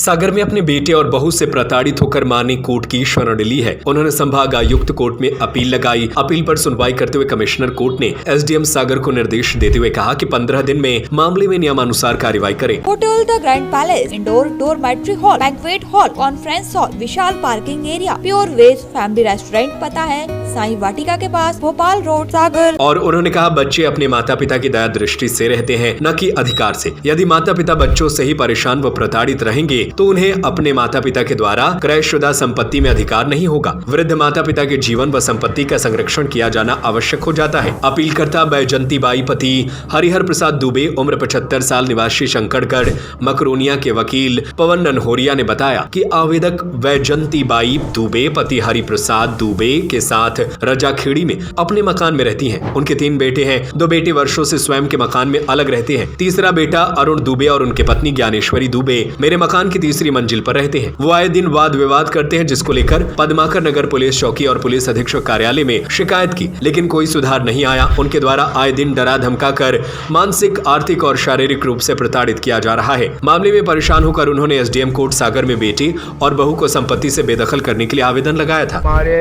सागर में अपने बेटे और बहू से प्रताड़ित होकर मां ने कोर्ट की शरण ली है। उन्होंने संभाग आयुक्त कोर्ट में अपील लगाई। अपील पर सुनवाई करते हुए कमिश्नर कोर्ट ने एसडीएम सागर को निर्देश देते हुए कहा कि 15 दिन में मामले में नियमानुसार कार्रवाई करें। Hotel the grand palace, indoor dormitory hall, banquet hall, conference hall, विशाल parking area, pure veg family restaurant, पता है साईं वाटिका के पास, भोपाल रोड, सागर। और उन्होंने कहा बच्चे अपने माता पिता की दया दृष्टि से रहते हैं, न कि अधिकार से। यदि माता पिता बच्चों से ही परेशान व प्रताड़ित रहेंगे तो उन्हें अपने माता पिता के द्वारा क्रयशुदा संपत्ति में अधिकार नहीं होगा। वृद्ध माता पिता के जीवन व संपत्ति का संरक्षण किया जाना आवश्यक हो जाता है। अपीलकर्ता बैजंती बाई पति हरिहर प्रसाद दुबे, उम्र 75 साल, निवासी शंकरगढ़ मकरोनिया के वकील पवन ननहोरिया ने बताया कि आवेदक बैजंती बाई दुबे पति हरि प्रसाद दुबे के साथ रजाखेड़ी में अपने मकान में रहती हैं। उनके 3 बेटे हैं। 2 बेटे वर्षों से स्वयं के मकान में अलग रहते हैं। तीसरा बेटा अरुण दुबे और उनके पत्नी ज्ञानेश्वरी दुबे मेरे मकान की तीसरी मंजिल पर रहते हैं। वो आए दिन वाद विवाद करते हैं, जिसको लेकर पद्माकर नगर पुलिस चौकी और पुलिस अधीक्षक कार्यालय में शिकायत की, लेकिन कोई सुधार नहीं आया। उनके द्वारा आए दिन डरा धमका कर मानसिक, आर्थिक और शारीरिक रूप से प्रताड़ित किया जा रहा है। मामले में परेशान होकर उन्होंने एसडीएम कोर्ट सागर में बेटी और बहू को संपत्ति से बेदखल करने के लिए आवेदन लगाया था। हमारे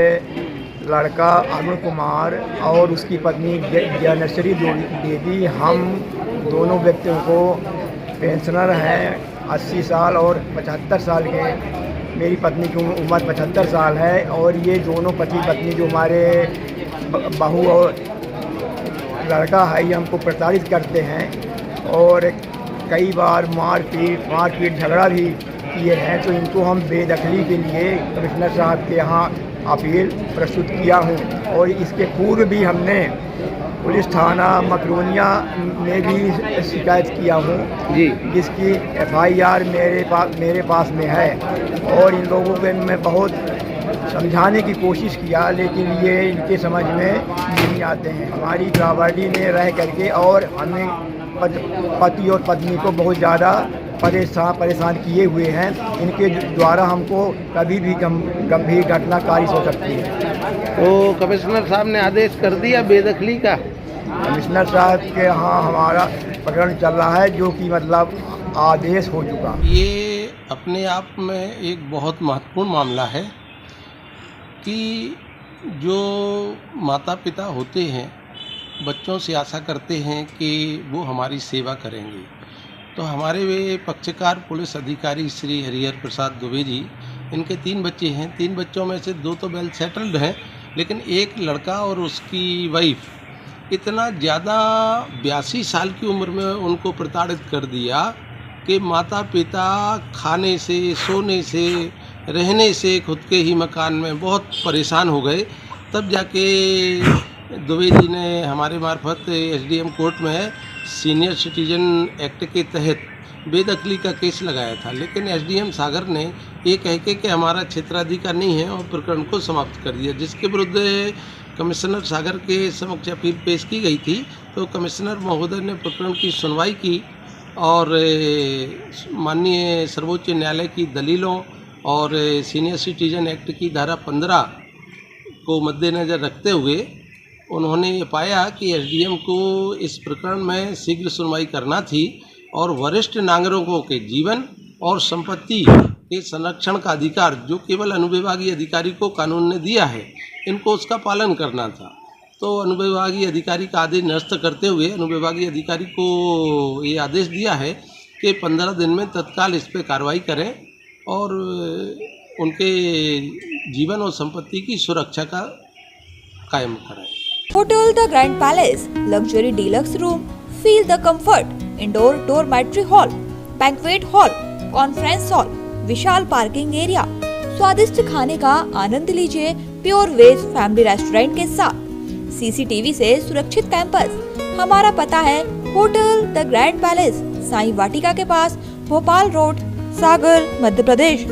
लड़का अरुण कुमार और उसकी पत्नी ज्ञानेश्वरी देवी, हम दोनों व्यक्तियों को पेंशनर हैं, 80 साल और 75 साल के। मेरी पत्नी की उम्र 75 साल है और ये दोनों पति पत्नी जो हमारे बहू और लड़का है, ये हमको प्रताड़ित करते हैं और कई बार मारपीट झगड़ा भी किए हैं। तो इनको हम बेदखली के लिए कमिश्नर साहब के यहाँ अपील प्रस्तुत किया हूँ और इसके पूर्व भी हमने पुलिस थाना मकरोनिया में भी शिकायत किया हूँ जी, जिसकी एफआईआर मेरे पास में है। और इन लोगों को मैं बहुत समझाने की कोशिश किया, लेकिन ये इनके समझ में नहीं आते हैं। हमारी प्रॉपर्टी में रह करके और हमें पति और पत्नी को बहुत ज़्यादा परेशान किए हुए हैं। इनके द्वारा हमको कभी भी गंभीर घटना कारिश हो सकती है। तो कमिश्नर साहब ने आदेश कर दिया बेदखली का? कमिश्नर साहब के यहाँ हमारा प्रकरण चल रहा है, जो कि मतलब आदेश हो चुका। ये अपने आप में एक बहुत महत्वपूर्ण मामला है कि जो माता पिता होते हैं बच्चों से आशा करते हैं कि वो हमारी सेवा करेंगे। तो हमारे वे पक्षकार पुलिस अधिकारी श्री हरिहर प्रसाद दुबे जी, इनके 3 बच्चे हैं। 3 बच्चों में से 2 तो वेल सेटल्ड हैं, लेकिन एक लड़का और उसकी वाइफ इतना ज़्यादा 82 साल की उम्र में उनको प्रताड़ित कर दिया कि माता पिता खाने से, सोने से, रहने से खुद के ही मकान में बहुत परेशान हो गए। तब जाके दुबे जी ने हमारे मार्फत एसडीएम कोर्ट में सीनियर सिटीजन एक्ट के तहत बेदखली का केस लगाया था, लेकिन एसडीएम सागर ने ये कह के कि हमारा क्षेत्राधिकार नहीं है और प्रकरण को समाप्त कर दिया, जिसके विरुद्ध कमिश्नर सागर के समक्ष अपील पेश की गई थी। तो कमिश्नर महोदय ने प्रकरण की सुनवाई की और माननीय सर्वोच्च न्यायालय की दलीलों और सीनियर सिटीजन एक्ट की धारा 15 को मद्देनज़र रखते हुए उन्होंने ये पाया कि एसडीएम को इस प्रकरण में शीघ्र सुनवाई करना थी और वरिष्ठ नागरिकों के जीवन और संपत्ति के संरक्षण का अधिकार जो केवल अनुविभागीय अधिकारी को कानून ने दिया है, इनको उसका पालन करना था। तो अनुविभागीय अधिकारी का आदेश निरस्त करते हुए अनुविभागीय अधिकारी को ये आदेश दिया है कि 15 दिन में तत्काल इस पर कार्रवाई करें और उनके जीवन और संपत्ति की सुरक्षा का कायम कराएं। Hotel the grand palace, luxury deluxe room, feel the comfort, indoor dormitory hall, banquet hall, conference hall, विशाल पार्किंग एरिया, स्वादिष्ट खाने का आनंद लीजिए प्योर वेज फैमिली रेस्टोरेंट के साथ, सीसीटीवी से सुरक्षित कैंपस। हमारा पता है hotel the grand palace, Sai Vatika के पास, भोपाल रोड, सागर, मध्य प्रदेश।